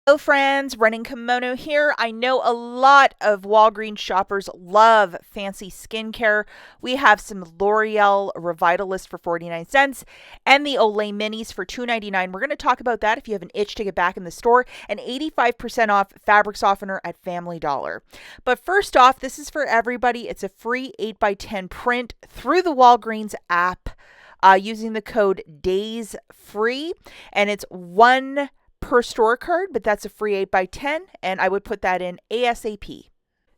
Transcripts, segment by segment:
Hello friends, Running Kimono here. I know a lot of Walgreens shoppers love fancy skincare. We have some L'Oreal Revitalists for 49 cents and the Olay Minis for $2.99. We're going to talk about that if you have an itch to get back in the store, and 85% off fabric softener at Family Dollar. But first off, this is for everybody. It's a free 8x10 print through the Walgreens app using the code DAYSFREE, and it's one per store card, but that's a free 8x10, and I would put that in ASAP.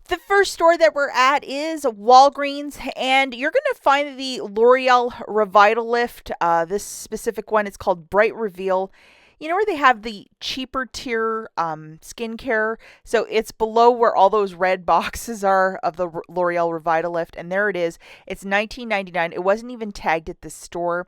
The first store that we're at is Walgreens, and you're going to find the L'Oreal Revitalift. This specific one is called Bright Reveal. You know where they have the cheaper tier skincare? So it's below where all those red boxes are of the L'Oreal Revitalift, and there it is. It's $19.99. It wasn't even tagged at the store.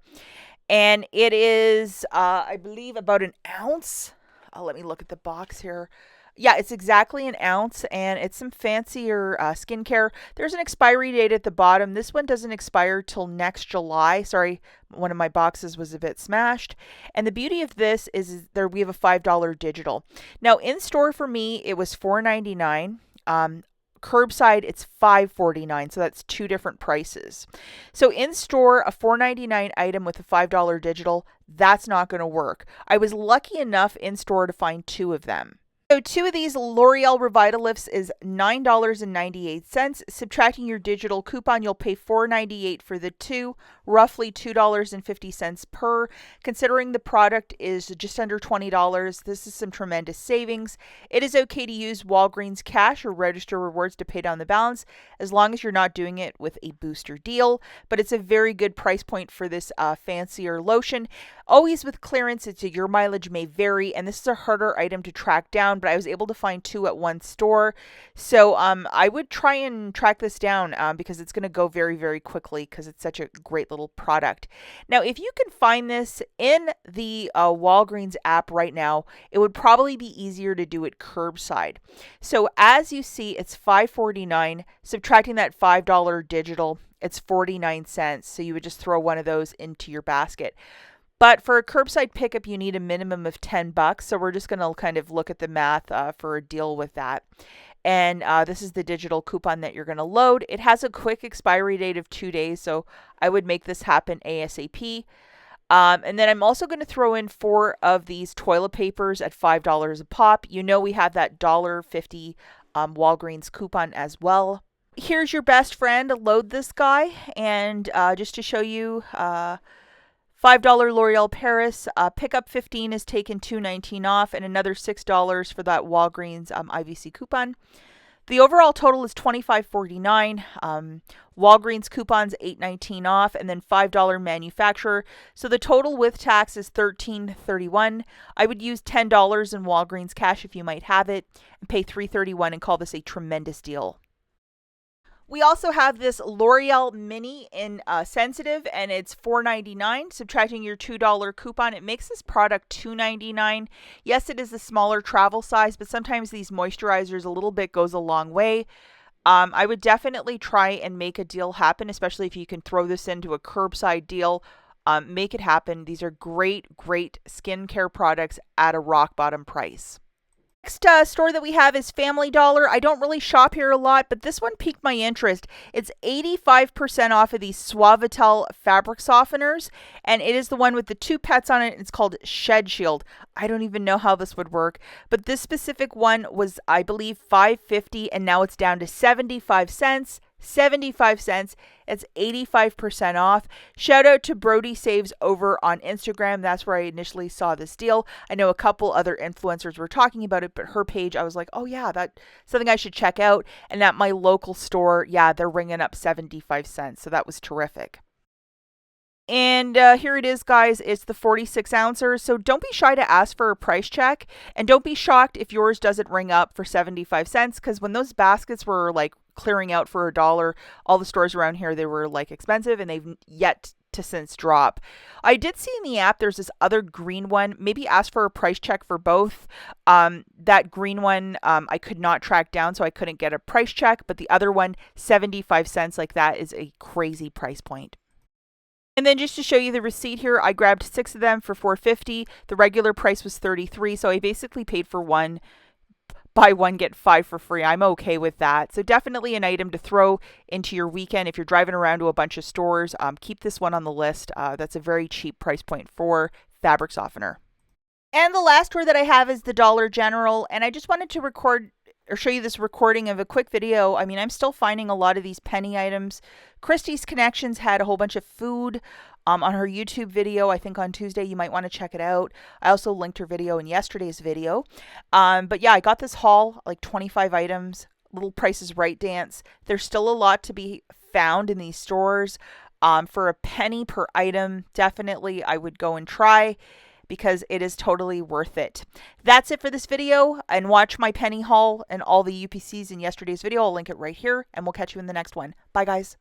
And it is, I believe, about an ounce. Let me look at the box here. Yeah, it's exactly an ounce, and it's some fancier skincare. There's an expiry date at the bottom. This one doesn't expire till next July. Sorry, one of my boxes was a bit smashed. And the beauty of this is there we have a $5 digital. Now, in store for me, it was $4.99. Curbside, it's $5.49, so that's two different prices. So in store, a $4.99 item with a $5 digital, that's not going to work. I was lucky enough in store to find two of them. So two of these L'Oreal Revitalifts is $9.98. Subtracting your digital coupon, you'll pay $4.98 for the two, roughly $2.50 per. Considering the product is just under $20, this is some tremendous savings. It is okay to use Walgreens cash or register rewards to pay down the balance, as long as you're not doing it with a booster deal. But it's a very good price point for this fancier lotion. Always with clearance, your mileage may vary, and this is a harder item to track down, but I was able to find two at one store. So I would try and track this down because it's going to go very, very quickly because it's such a great little product. Now, if you can find this in the Walgreens app right now, it would probably be easier to do it curbside. So as you see, it's $5.49. Subtracting that $5 digital, it's 49 cents. So you would just throw one of those into your basket. But for a curbside pickup, you need a minimum of $10. So we're just going to kind of look at the math for a deal with that. And this is the digital coupon that you're going to load. It has a quick expiry date of 2 days, so I would make this happen ASAP. And then I'm also going to throw in 4 of these toilet papers at $5 a pop. You know we have that $1.50 Walgreens coupon as well. Here's your best friend. Load this guy, and just to show you... $5 L'Oreal Paris, pickup 15 is taken $2.19 off, and another $6 for that Walgreens IVC coupon. The overall total is $25.49. Walgreens coupons $8.19 off, and then $5 manufacturer. So the total with tax is $13.31. I would use $10 in Walgreens cash if you might have it, and pay $3.31 and call this a tremendous deal. We also have this L'Oreal Mini in Sensitive, and it's $4.99. Subtracting your $2 coupon, it makes this product $2.99. Yes, it is a smaller travel size, but sometimes these moisturizers, a little bit goes a long way. I would definitely try and make a deal happen, especially if you can throw this into a curbside deal. Make it happen. These are great, great skincare products at a rock bottom price. Next store that we have is Family Dollar. I don't really shop here a lot, but this one piqued my interest. It's 85% off of these SUAVITEL fabric softeners, and it is the one with the 2 pets on it. It's called Shed Shield. I don't even know how this would work, but this specific one was, I believe, $5.50, and now it's down to 75 cents. 75 cents. It's 85% off. Shout out to Brody Saves over on Instagram. That's where I initially saw this deal. I know a couple other influencers were talking about it, but her page, I was like, oh yeah, that's something I should check out. And at my local store, yeah, they're ringing up 75 cents. So that was terrific. And here it is, guys. It's the 46 ouncer. So don't be shy to ask for a price check. And don't be shocked if yours doesn't ring up for 75 cents. Because when those baskets were like clearing out for $1, all the stores around here, they were like expensive, and they've yet to since drop. I did see in the app there's this other green one. Maybe ask for a price check for both. That green one I could not track down, so I couldn't get a price check. But the other one, 75 cents, like that is a crazy price point. And then just to show you the receipt here, I grabbed 6 of them for $4.50. The regular price was $33, so I basically paid for one, buy one get 5 for free. I'm okay with that. So definitely an item to throw into your weekend if you're driving around to a bunch of stores. Keep this one on the list. That's a very cheap price point for fabric softener. And the last tour that I have is the Dollar General, and I just wanted to record or show you this recording of a quick video. I mean, I'm still finding a lot of these penny items. Christie's Connections had a whole bunch of food on her YouTube video. I think on Tuesday you might want to check it out. I also linked her video in yesterday's video. But yeah, I got this haul, like 25 items, little Price is Right dance. There's still a lot to be found in these stores. For a penny per item, definitely I would go and try, because it is totally worth it. That's it for this video, and watch my penny haul and all the UPCs in yesterday's video. I'll link it right here, and we'll catch you in the next one. Bye, guys.